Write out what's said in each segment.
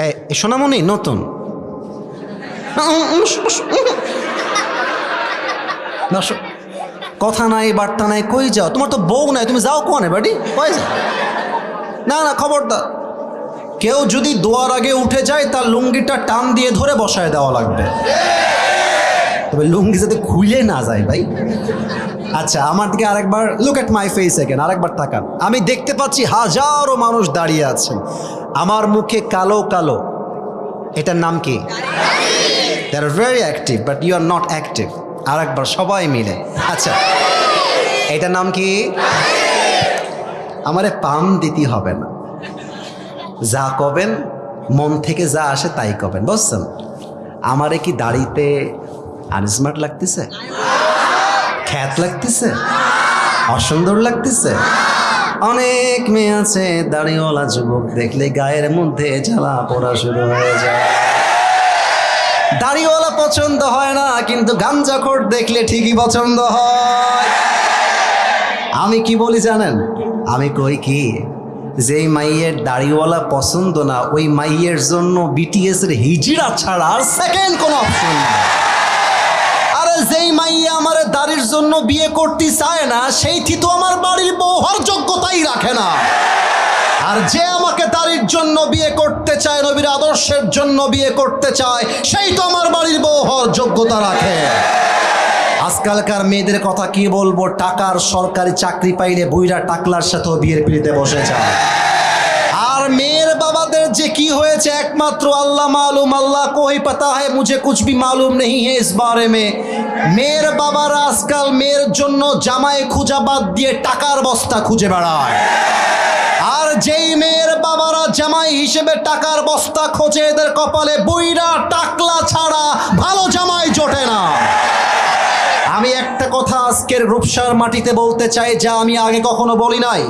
এই সোনামণি নতুন কথা নাই বার্তা নাই, কই যাও? তোমার তো বউ নাই, তুমি যাও কোনে বাড়ি, কই যাও? না না, খবরদার, কেউ যদি দোয়ার আগে উঠে যায় তার লুঙ্গিটা টান দিয়ে ধরে বসায় দেওয়া লাগবে, তবে লুঙ্গি যাতে খুলে না যায় ভাই। আচ্ছা, আমার দিকে আরেকবার look at my face again, আরেকবার তাকান। আমি দেখতে পাচ্ছি হাজারো মানুষ দাঁড়িয়ে আছেন, আমার মুখে কালো কালো, এটার নাম কি? They are very active but you are not active. আরেকবার সবাই মিলে, আচ্ছা এটার নাম কি? আমারে পাম দিতে হবে না, যা কবেন মন থেকে যা আসে তাই কবেন, বুঝছেন? আমারে কি দাড়িতে আনস্মার্ট লাগতেছে, খ্যাত লাগতেছে, অসুন্দর লাগতেছে? অনেক মেয়ে আছে দাড়িওয়ালা যুবক দেখলে গায়ের মধ্যে জ্বালা পোড়া শুরু হয়ে যায়। দাড়িওয়ালা পছন্দ হয় না, কিন্তু গাঞ্জাখোর দেখলে ঠিকই পছন্দ হয়। আমি কি বলি জানেন? আমি কই কি, যেই মাইয়ের দাড়িওয়ালা পছন্দ না, ওই মাইয়ের জন্য বিটিএস এর হিজড়া ছাড়া আর সেকেন্ড কোনো অপশন নেই। আরে যেই মাইয়া আমার দাড়ির জন্য বিয়ে করতে চায় না, সেইটি তো আমার বাড়ির বউ হওয়ার যোগ্যতাই রাখে না। আর যে আমাকে দাড়ির জন্য বিয়ে করতে চায়, নবীর আদর্শের জন্য বিয়ে করতে চায়, সেই তো আমার বাড়ির বউ হওয়ার যোগ্যতা রাখে। আজকালকার মেয়েদের কথা কি বলবো, টাকার সরকারি চাকরি পাইলে বুইরা টাকলার সাথেও বিয়ের পিড়িতে বসে যায়। আর মেয়ের বাবাদের যে কি হয়েছে একমাত্র আল্লাহ মালুম, আল্লাহ কো হি পাতা है, मुझे कुछ भी मालूम नहीं है इस बारे में। মেয়ের বাবারা আজকাল মেয়ের জন্য জামাই খুঁজা বাদ দিয়ে টাকার বস্তা খুঁজে বেড়ায়। আর যেই মেয়ের বাবারা জামাই হিসেবে টাকার বস্তা খোঁজে, এদের কপালে বুইরা টাকলা ছাড়া ভালো জামাই জোটে না। আমি একটা কথা আজকের রূপসার মাটিতে বলতে চাই, যা আমি আগে কখনো বলি নাই।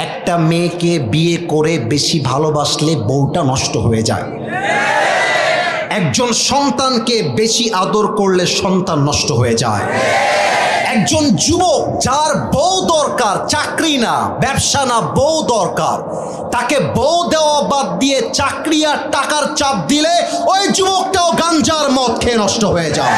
একটা মেয়েকে বিয়ে করে বেশি ভালোবাসলে বউটা নষ্ট হয়ে যায়। একজন সন্তানকে বেশি আদর করলে সন্তান নষ্ট হয়ে যায়। একজন যুবক যার বউ দরকার, চাকরি না, ব্যবসা না, বউ দরকার, তাকে বউ দেওয়া বাদ দিয়ে চাকরি আর টাকার চাপ দিলে ওই যুবকটাও গাঞ্জার মদ খেয়ে নষ্ট হয়ে যায়।